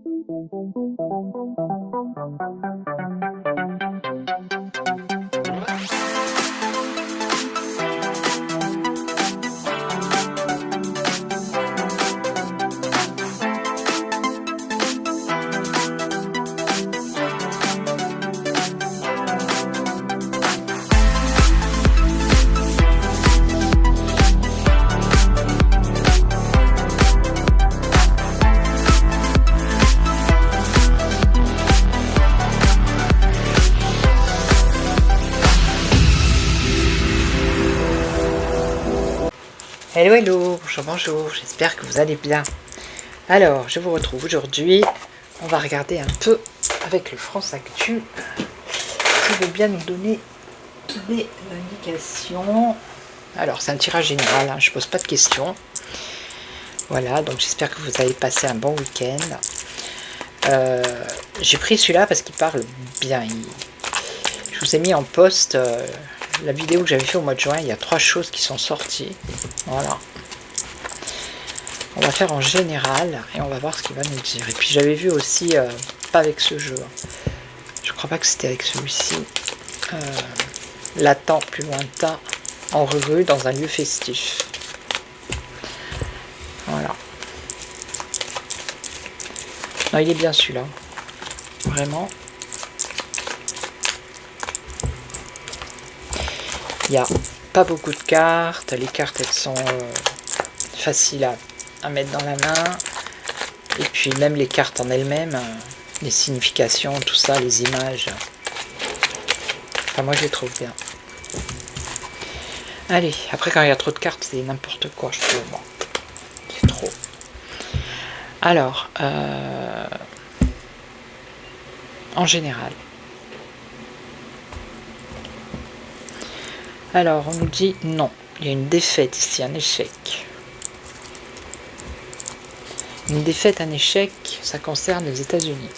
Hello hello, bonjour bonjour, j'espère que vous allez bien. Alors, je vous retrouve aujourd'hui, on va regarder un peu avec le France Actu qui veut bien nous donner des indications. Alors, c'est un tirage général, je ne pose pas de questions. Voilà, donc j'espère que vous avez passé un bon week-end. J'ai pris celui-là parce qu'il parle bien. Je vous ai mis en post la vidéo que j'avais fait au mois de juin. Il y a 3 choses qui sont sorties. Voilà. On va faire en général et on va voir ce qu'il va nous dire. Et puis j'avais vu aussi, pas avec ce jeu. Je crois pas que c'était avec celui-ci. Latent, plus lointain, en revue dans un lieu festif. Voilà. Non, il est bien celui-là. Vraiment. Il n'y a pas beaucoup de cartes. Les cartes, elles sont faciles à mettre dans la main. Et puis même les cartes en elles-mêmes, les significations, tout ça, les images. Enfin, moi, je les trouve bien. Allez, après, quand il y a trop de cartes, c'est n'importe quoi, je trouve. Bon, c'est trop. Alors, en général. Alors, on nous dit non. Il y a une défaite ici, un échec. Une défaite, un échec, ça concerne les États-Unis.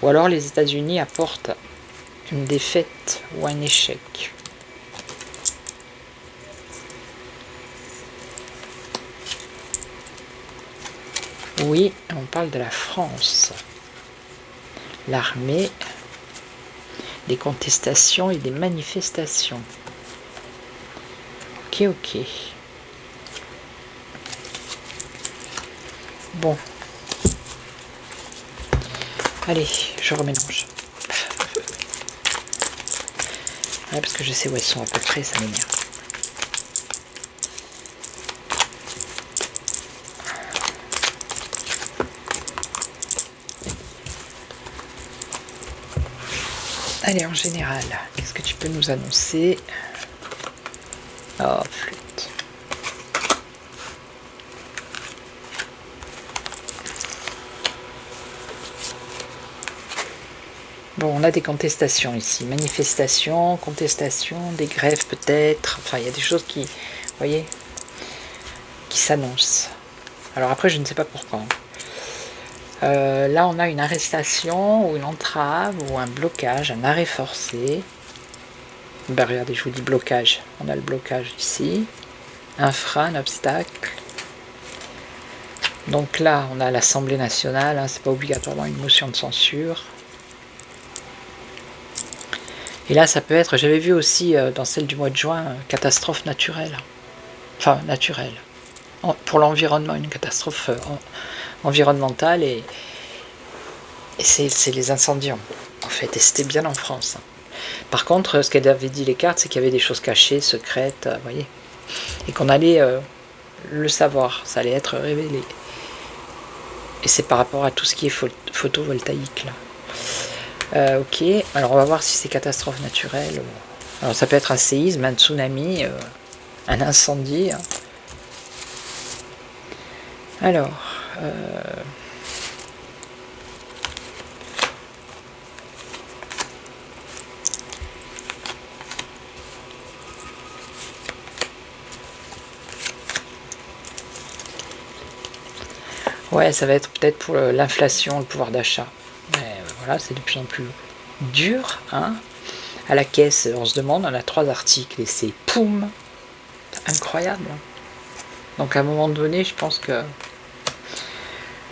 Ou alors les États-Unis apportent une défaite ou un échec. Oui, on parle de la France. L'armée, des contestations et des manifestations. Ok. Bon. Allez, je remélange. Ouais, parce que je sais où elles sont à peu près, ça m'énerve. Allez, en général, qu'est-ce que tu peux nous annoncer? Oh, flûte. Bon, on a des contestations ici. Manifestations, contestations, des grèves peut-être. Enfin, il y a des choses qui, vous voyez, qui s'annoncent. Alors après, je ne sais pas pourquoi. Là, on a une arrestation ou une entrave ou un blocage, un arrêt forcé. Ben, regardez, je vous dis blocage. On a le blocage ici. Un frein, un obstacle. Donc là, on a l'Assemblée nationale. C'est pas obligatoirement une motion de censure. Et là, ça peut être, j'avais vu aussi dans celle du mois de juin, catastrophe naturelle. Enfin, naturelle. Pour l'environnement, une catastrophe environnementale. Et c'est les incendies, en fait. Et c'était bien en France. Par contre, ce qu'elles avaient dit les cartes, c'est qu'il y avait des choses cachées, secrètes, vous voyez. Et qu'on allait le savoir, ça allait être révélé. Et c'est par rapport à tout ce qui est photovoltaïque, là. Ok, alors on va voir si c'est catastrophe naturelle. Alors ça peut être un séisme, un tsunami, un incendie. Alors, ouais, ça va être peut-être pour l'inflation, le pouvoir d'achat. Voilà, c'est de plus en plus dur. À la caisse, on se demande, on a 3 articles et c'est poum, incroyable. Donc à un moment donné, je pense que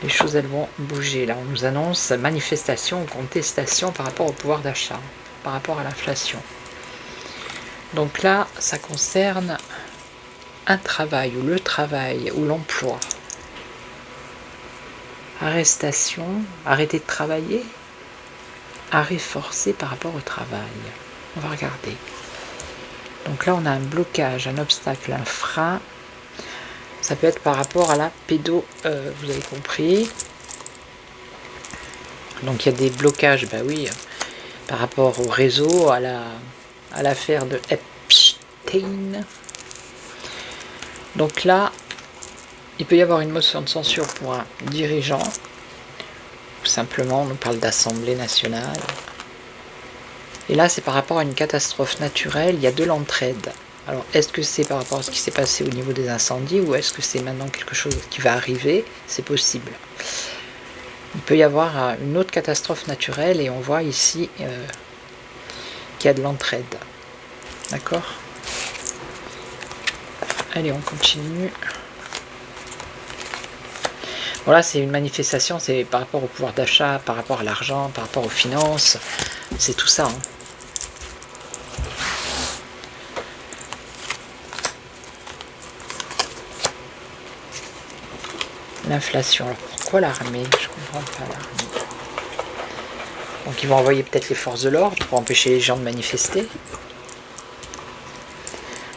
Les choses, elles vont bouger. Là, on nous annonce manifestation ou contestation par rapport au pouvoir d'achat, par rapport à l'inflation. Donc là, ça concerne un travail, ou le travail, ou l'emploi. Arrestation, arrêter de travailler, arrêt forcé par rapport au travail. On va regarder. Donc là, on a un blocage, un obstacle, un frein. Ça peut être par rapport à la pédo, vous avez compris. Donc il y a des blocages, bah oui, par rapport au réseau, à l'affaire de Epstein. Donc là, il peut y avoir une motion de censure pour un dirigeant. Tout simplement, on nous parle d'Assemblée nationale. Et là, c'est par rapport à une catastrophe naturelle, il y a de l'entraide. Alors, est-ce que c'est par rapport à ce qui s'est passé au niveau des incendies ou est-ce que c'est maintenant quelque chose qui va arriver? C'est possible. Il peut y avoir une autre catastrophe naturelle et on voit ici qu'il y a de l'entraide. D'accord? Allez, on continue. Voilà, c'est une manifestation, c'est par rapport au pouvoir d'achat, par rapport à l'argent, par rapport aux finances. C'est tout ça. Hein. L'inflation. Alors pourquoi l'armée? Je comprends pas l'armée. Donc ils vont envoyer peut-être les forces de l'ordre pour empêcher les gens de manifester.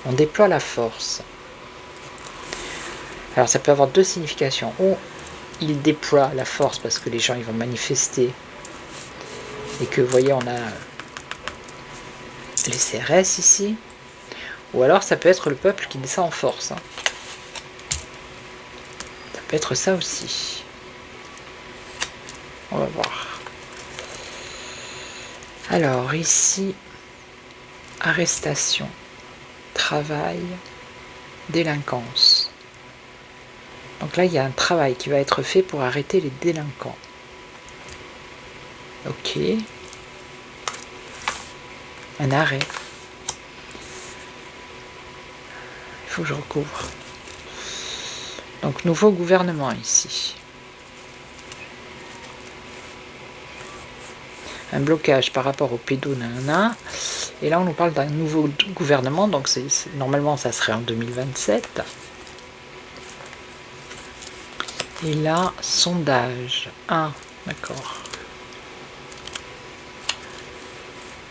On déploie la force. Alors ça peut avoir deux significations. Ou ils déploient la force parce que les gens ils vont manifester. Et que vous voyez on a les CRS ici. Ou alors ça peut être le peuple qui descend en force. Hein. Ça peut être ça aussi. On va voir. Alors ici, arrestation, travail, délinquance. Donc là, il y a un travail qui va être fait pour arrêter les délinquants. Ok. Un arrêt. Il faut que je recouvre. Donc nouveau gouvernement ici. Un blocage par rapport au pédo-nana. Et là, on nous parle d'un nouveau gouvernement. Donc normalement, ça serait en 2027. Et là, sondage. Ah, d'accord.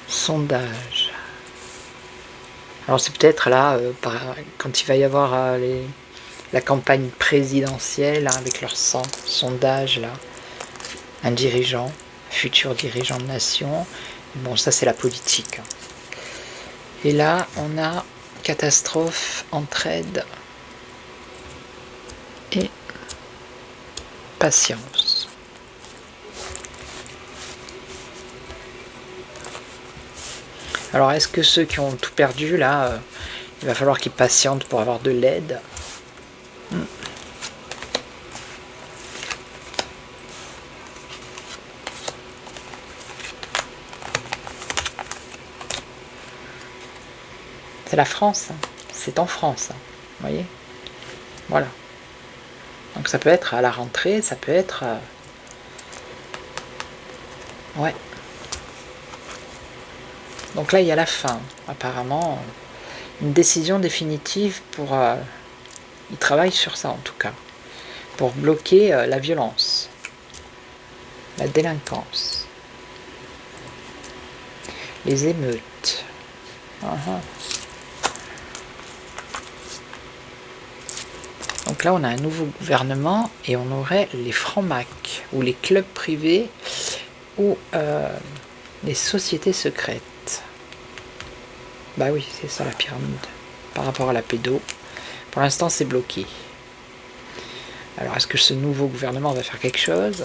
Sondage. Alors c'est peut-être là, quand il va y avoir la campagne présidentielle, hein, avec leur sondage, là, un dirigeant, futur dirigeant de nation. Bon, ça c'est la politique. Et là, on a catastrophe, entraide et patience. Alors, est-ce que ceux qui ont tout perdu, là, il va falloir qu'ils patientent pour avoir de l'aide? C'est la France, hein. C'est en France, hein. Vous voyez? Voilà. Donc ça peut être à la rentrée, ça peut être... Ouais. Donc là, il y a la fin, apparemment. Une décision définitive pour... ils travaillent sur ça, en tout cas. Pour bloquer la violence. La délinquance. Les émeutes. Donc là, on a un nouveau gouvernement et on aurait les francs-macs, ou les clubs privés, ou les sociétés secrètes. Bah oui, c'est ça la pyramide, par rapport à la pédo. Pour l'instant, c'est bloqué. Alors, est-ce que ce nouveau gouvernement va faire quelque chose?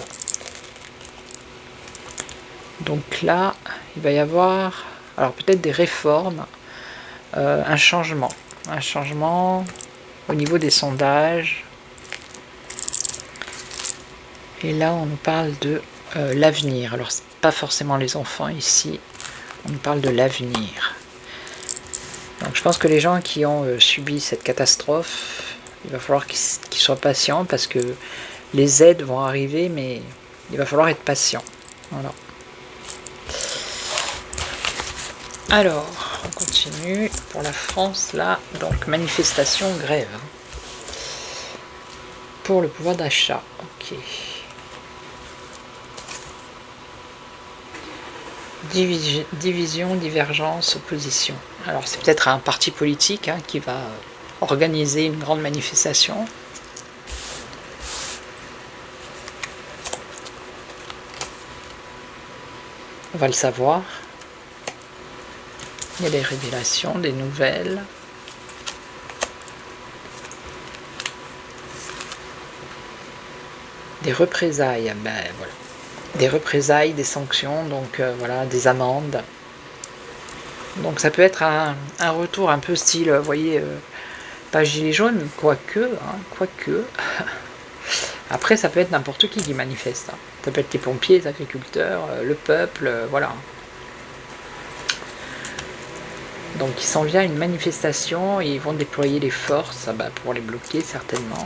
Donc là, il va y avoir, alors peut-être des réformes, un changement au niveau des sondages. Et là, on nous parle de l'avenir. Alors, c'est pas forcément les enfants ici, on nous parle de l'avenir. Donc, je pense que les gens qui ont subi cette catastrophe, il va falloir qu'ils soient patients parce que les aides vont arriver, mais il va falloir être patient. Voilà. Alors, on continue pour la France, là, donc manifestation, grève. Pour le pouvoir d'achat, ok. Division, divergence, opposition. Alors c'est peut-être un parti politique qui va organiser une grande manifestation. On va le savoir. Il y a des révélations, des nouvelles. Des représailles, ben voilà. Des représailles, des sanctions, donc voilà, des amendes. Donc ça peut être un retour un peu style, vous voyez, pas gilet jaune, quoique. Après, ça peut être n'importe qui manifeste. Ça peut être les pompiers, les agriculteurs, le peuple, voilà. Donc il s'en vient une manifestation et ils vont déployer les forces pour les bloquer certainement.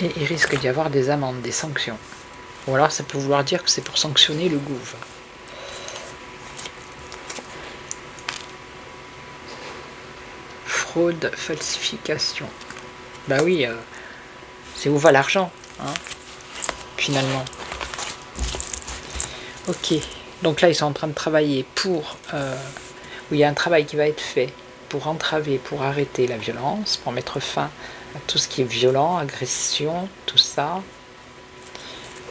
Et il risque d'y avoir des amendes, des sanctions. Ou alors ça peut vouloir dire que c'est pour sanctionner le gouv. Fraude, falsification. Bah oui, c'est où va l'argent, finalement. Ok, donc là ils sont en train de travailler pour... où il y a un travail qui va être fait pour entraver, pour arrêter la violence, pour mettre fin à tout ce qui est violent, agression, tout ça.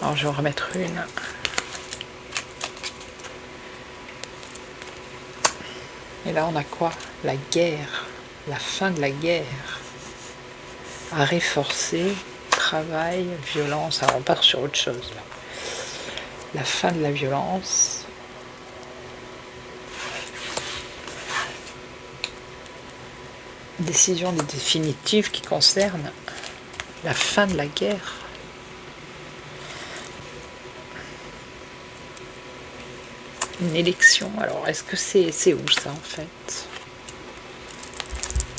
Alors je vais en remettre une. Et là on a quoi? La guerre, la fin de la guerre. Arrêt forcé, travail, violence. Alors on part sur autre chose là. La fin de la violence. Décision définitive qui concerne la fin de la guerre. Une élection. Alors, est-ce que c'est où ça en fait?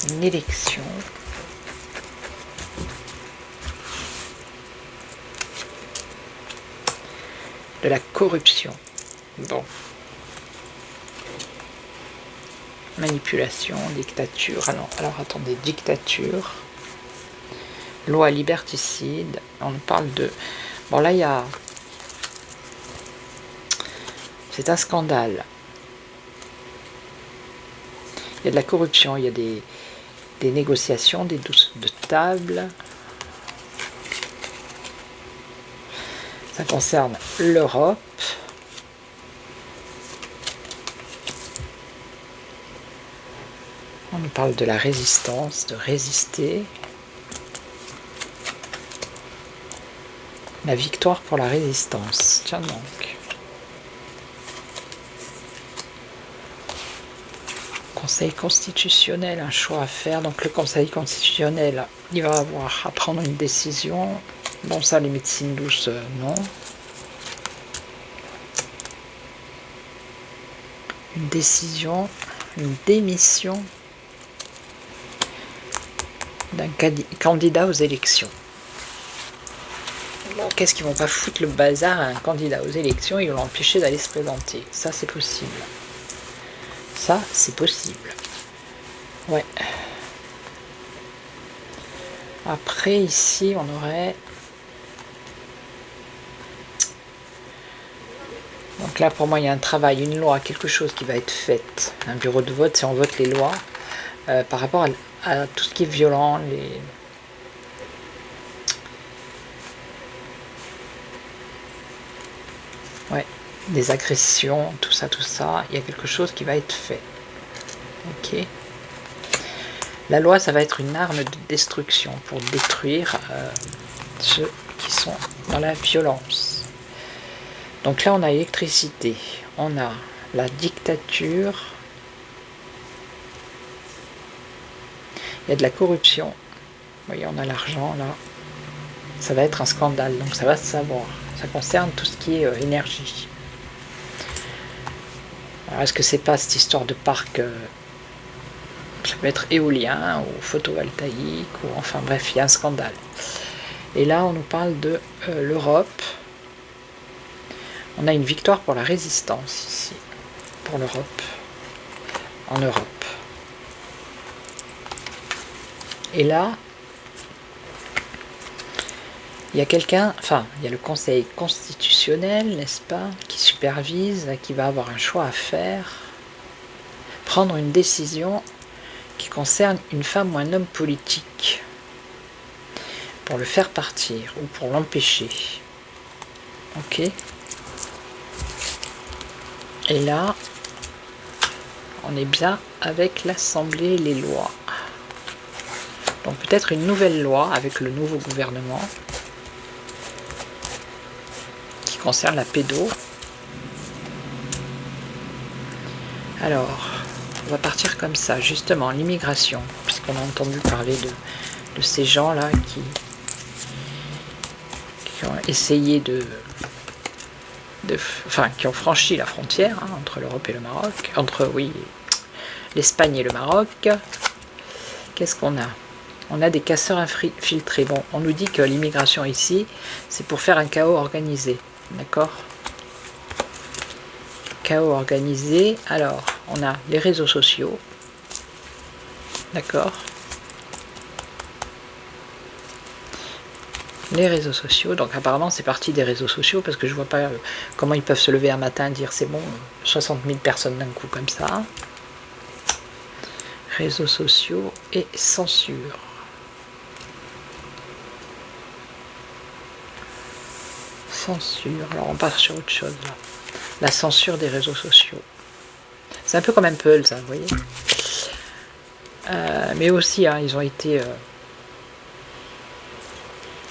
Une élection. De la corruption. Bon. Manipulation, dictature. Alors attendez, dictature. Loi liberticide. On parle de... Bon là il y a... C'est un scandale. Il y a de la corruption, il y a des négociations, des doses de table. Ça concerne l'Europe. On nous parle de la résistance, de résister. La victoire pour la résistance. Tiens donc. Conseil constitutionnel, un choix à faire. Donc le Conseil constitutionnel, il va avoir à prendre une décision. Bon, ça, les médecines douces, non. Une décision, une démission d'un candidat aux élections. Bon, qu'est-ce qu'ils vont pas foutre le bazar à un candidat aux élections? Ils vont l'empêcher d'aller se présenter. Ça, c'est possible. Ça, c'est possible. Ouais. Après, ici, on aurait... Donc là, pour moi, il y a un travail, une loi, quelque chose qui va être fait. Un bureau de vote, si on vote les lois, par rapport à tout ce qui est violent, des agressions, tout ça, il y a quelque chose qui va être fait. Ok. La loi, ça va être une arme de destruction pour détruire ceux qui sont dans la violence. Donc là, on a l'électricité, on a la dictature, il y a de la corruption. Vous voyez, on a l'argent là. Ça va être un scandale, donc ça va se savoir. Ça concerne tout ce qui est énergie. Alors, est-ce que c'est pas cette histoire de parc Ça peut être éolien ou photovoltaïque, ou enfin bref, il y a un scandale. Et là, on nous parle de l'Europe. On a une victoire pour la résistance ici, pour l'Europe, en Europe. Et là, il y a quelqu'un, enfin, il y a le Conseil constitutionnel, n'est-ce pas, qui supervise, qui va avoir un choix à faire, prendre une décision qui concerne une femme ou un homme politique, pour le faire partir ou pour l'empêcher. Ok. Et là, on est bien avec l'Assemblée et les lois. Donc peut-être une nouvelle loi avec le nouveau gouvernement qui concerne la pédo. Alors, on va partir comme ça, justement, l'immigration, puisqu'on a entendu parler de ces gens-là qui ont essayé enfin, qui ont franchi la frontière entre l'Europe et le Maroc, entre, oui, l'Espagne et le Maroc. Qu'est-ce qu'on a? On a des casseurs infiltrés. Bon, on nous dit que l'immigration ici, c'est pour faire un chaos organisé. D'accord? Chaos organisé. Alors, on a les réseaux sociaux. D'accord? Les réseaux sociaux. Donc, apparemment, c'est parti des réseaux sociaux parce que je vois pas comment ils peuvent se lever un matin et dire c'est bon, 60 000 personnes d'un coup comme ça. Réseaux sociaux et censure. Censure. Alors, on passe sur autre chose là. La censure des réseaux sociaux. C'est un peu comme Apple, ça, vous voyez. Mais aussi, ils ont été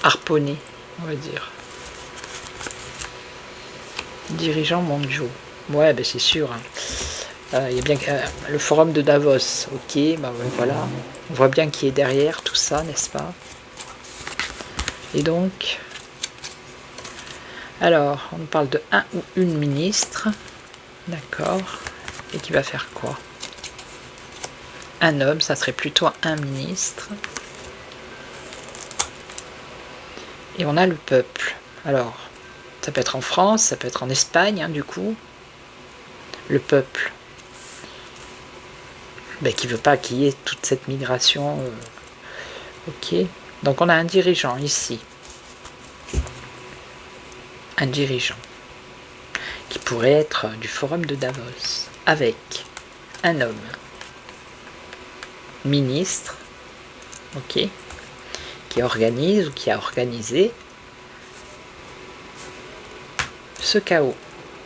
harponnés, on va dire. Dirigeants mondiaux. Ouais, ben c'est sûr. Il y a bien le forum de Davos. Ok, ben voilà. On voit bien qui est derrière tout ça, n'est-ce pas? Et donc, alors, on parle de un ou une ministre. D'accord. Et qui va faire quoi? Un homme, ça serait plutôt un ministre. Et on a le peuple. Alors, ça peut être en France, ça peut être en Espagne, du coup. Le peuple. Ben, qui ne veut pas qu'il y ait toute cette migration. Ok. Donc on a un dirigeant ici. Un dirigeant. Qui pourrait être du forum de Davos. Avec un homme. Ministre. Ok. Qui organise ou qui a organisé ce chaos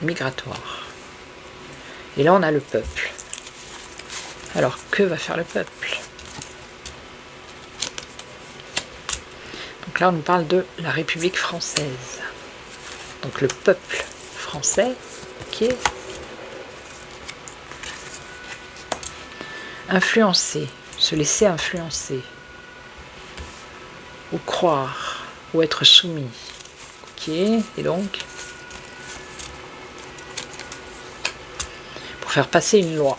migratoire. Et là, on a le peuple. Alors, que va faire le peuple? Donc là, on nous parle de la République française. Donc le peuple français, ok. Influencer, se laisser influencer. Ou croire, ou être soumis. Ok, et donc, pour faire passer une loi.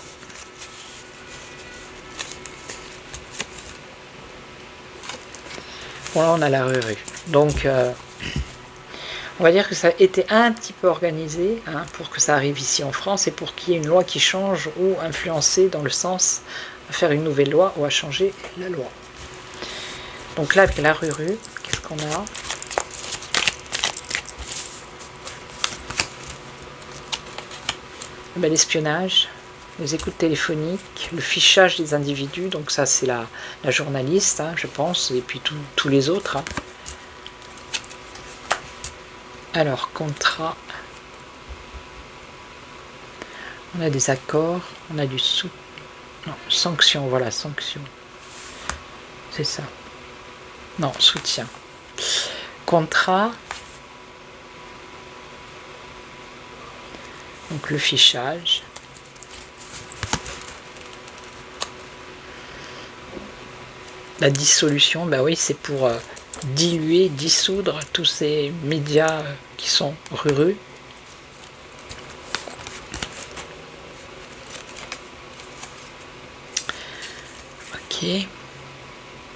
Bon, là, on a la rue. Donc, on va dire que ça a été un petit peu organisé pour que ça arrive ici en France et pour qu'il y ait une loi qui change ou influencer dans le sens à faire une nouvelle loi ou à changer la loi. Donc là, avec la rue, qu'est-ce qu'on a? Ben, l'espionnage, les écoutes téléphoniques, le fichage des individus, donc ça c'est la journaliste, je pense, et puis tous les autres. Alors, contrat, on a des accords, on a du sanction, voilà, sanction. C'est ça. Non, soutien. Contrat. Donc le fichage. La dissolution, bah oui, c'est pour diluer, dissoudre tous ces médias qui sont ruraux. Ok.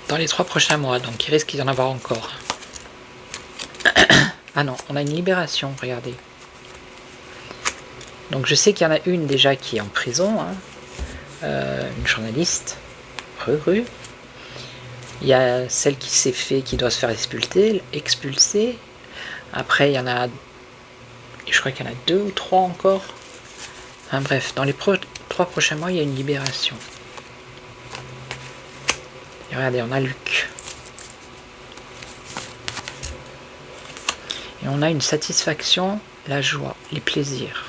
Dans les 3 prochains mois, donc il risque d'y en avoir encore. Ah non, on a une libération, regardez. Donc je sais qu'il y en a une déjà qui est en prison, hein, une journaliste, Ruru. Il y a celle qui s'est fait, qui doit se faire expulser. Après, il y en a, je crois qu'il y en a 2 ou 3 encore. Enfin bref, dans les 3 prochains mois, il y a une libération. Et regardez, on a Luc. Et on a une satisfaction, la joie, les plaisirs.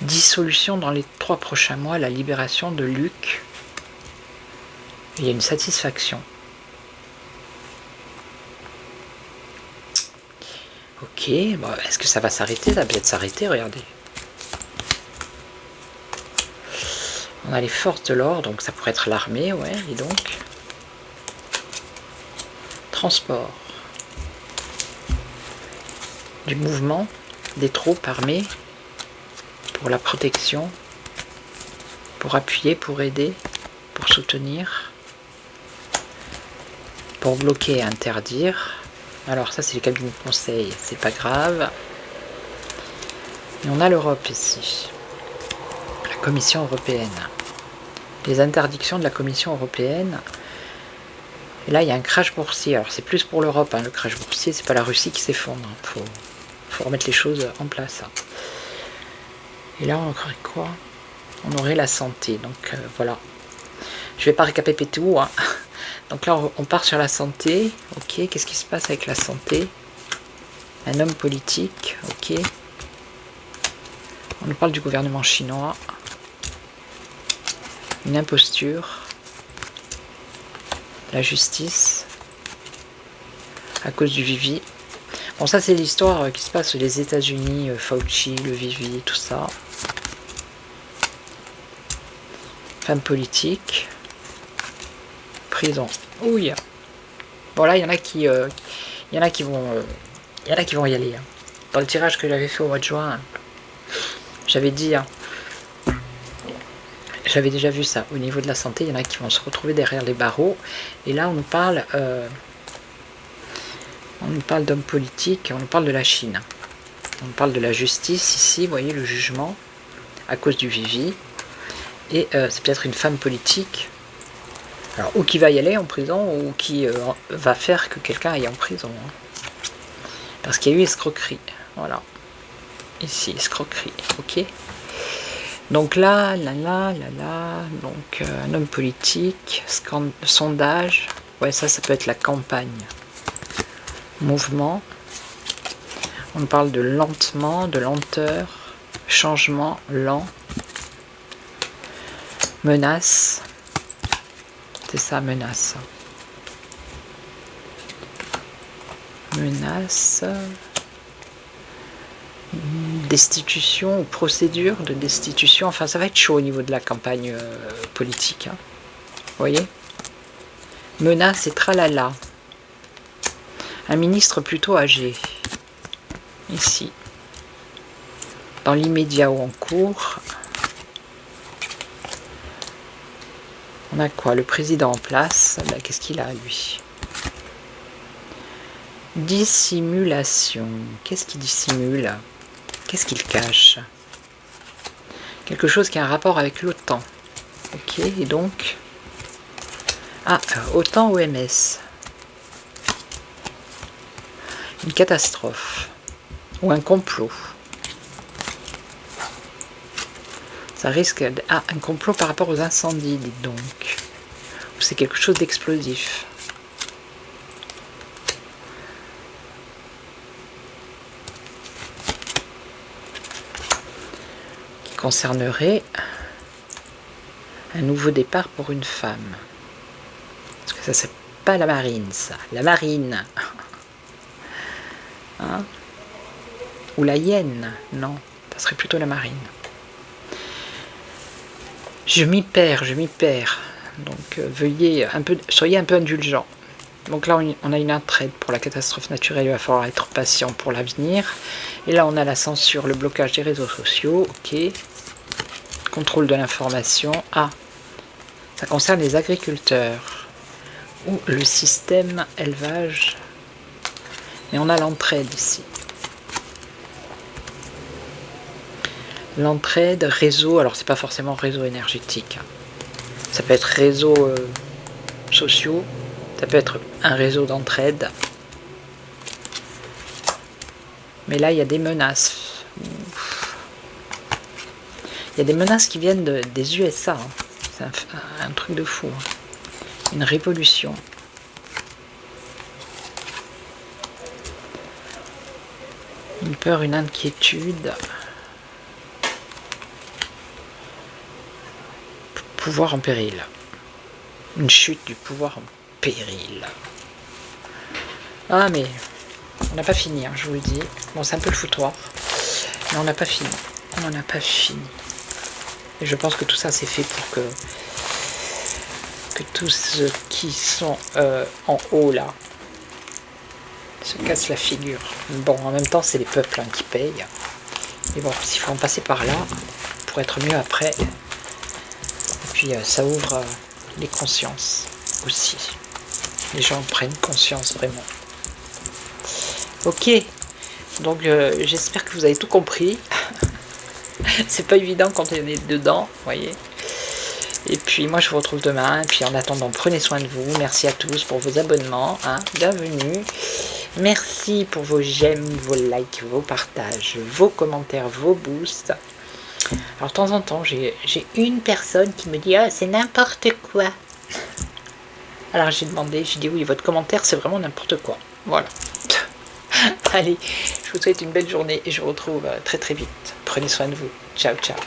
Dissolution dans les 3 prochains mois, la libération de Luc. Il y a une satisfaction. Ok, bon, est-ce que ça va s'arrêter? Ça va peut-être s'arrêter, regardez. On a les forces de l'ordre, donc ça pourrait être l'armée, ouais, et donc... Transport. Du mouvement, des troupes armées, pour la protection, pour appuyer, pour aider, pour soutenir, pour bloquer et interdire. Alors ça c'est les cabinets de conseil, c'est pas grave. Et on a l'Europe ici, la Commission européenne. Les interdictions de la Commission européenne. Et là il y a un crash boursier, alors c'est plus pour l'Europe, hein, le crash boursier, c'est pas la Russie qui s'effondre, faut remettre les choses en place. Et là on aurait quoi? On aurait la santé, donc voilà. Je vais pas récapituler tout, hein. Donc là on part sur la santé, ok, qu'est-ce qui se passe avec la santé? Un homme politique, ok. On nous parle du gouvernement chinois. Une imposture. La justice. À cause du Vivi. Bon ça c'est l'histoire qui se passe aux États-Unis, Fauci, le Vivi, tout ça. Femme politique. Prison. Oui. Bon là il y en a qui vont y aller. Hein. Dans le tirage que j'avais fait au mois de juin, j'avais dit, hein, j'avais déjà vu ça. Au niveau de la santé, il y en a qui vont se retrouver derrière les barreaux. Et là on nous parle d'hommes politiques, on nous parle de la Chine. On nous parle de la justice ici, vous voyez le jugement, à cause du Vivi. Et c'est peut-être une femme politique. Alors, ou qui va y aller en prison, ou qui va faire que quelqu'un aille en prison. Hein. Parce qu'il y a eu escroquerie. Voilà. Ici, escroquerie. Ok. Donc là, donc un homme politique, sondage. Ouais, ça peut être la campagne. Mouvement. On parle de lentement, de lenteur, changement lent. Menace. C'est ça, menace. Menace. Destitution ou procédure de destitution. Enfin, ça va être chaud au niveau de la campagne politique. Hein. Vous voyez? Menace et tralala. Un ministre plutôt âgé. Ici. Dans l'immédiat ou en cours. On a quoi? Le président en place. Ben, qu'est-ce qu'il a, lui? Dissimulation. Qu'est-ce qu'il dissimule? Qu'est-ce qu'il cache? Quelque chose qui a un rapport avec l'OTAN. Ok, et donc... Ah, OTAN OMS. Une catastrophe. Ou un complot. Ça risque... Ah, un complot par rapport aux incendies, dites donc. Ou c'est quelque chose d'explosif. Qui concernerait un nouveau départ pour une femme. Parce que ça, c'est pas la marine, ça. La marine. Hein? Ou la hyène. Non, ça serait plutôt la marine. Je m'y perds. Donc veuillez soyez un peu indulgents. Donc là on a une entraide pour la catastrophe naturelle, il va falloir être patient pour l'avenir. Et là on a la censure, le blocage des réseaux sociaux, ok. Contrôle de l'information. Ah, ça concerne les agriculteurs. Ou le système élevage. Mais on a l'entraide ici. L'entraide, réseau, alors c'est pas forcément réseau énergétique. Ça peut être réseau sociaux, ça peut être un réseau d'entraide. Mais là, il y a des menaces. Il y a des menaces qui viennent des USA. Hein. C'est un truc de fou. Hein. Une révolution. Une peur, une inquiétude. Pouvoir en péril. Une chute du pouvoir en péril. Ah mais on n'a pas fini, hein, je vous le dis. Bon, c'est un peu le foutoir. Mais on n'a pas fini. On n'en a pas fini. Et je pense que tout ça c'est fait pour que tous ceux qui sont en haut là se cassent la figure. Bon, en même temps c'est les peuples hein, qui payent. Mais bon, s'il faut en passer par là pour être mieux après. Et puis ça ouvre les consciences aussi. Les gens prennent conscience vraiment. Ok, donc j'espère que vous avez tout compris. C'est pas évident quand on est dedans, vous voyez. Et puis moi je vous retrouve demain. Et puis en attendant, prenez soin de vous. Merci à tous pour vos abonnements. Hein. Bienvenue. Merci pour vos j'aime, vos likes, vos partages, vos commentaires, vos boosts. Alors de temps en temps, j'ai une personne qui me dit « Ah, c'est n'importe quoi !» Alors j'ai demandé, j'ai dit « Oui, votre commentaire, c'est vraiment n'importe quoi. » Voilà. Allez, je vous souhaite une belle journée et je vous retrouve très très vite. Prenez soin de vous. Ciao, ciao.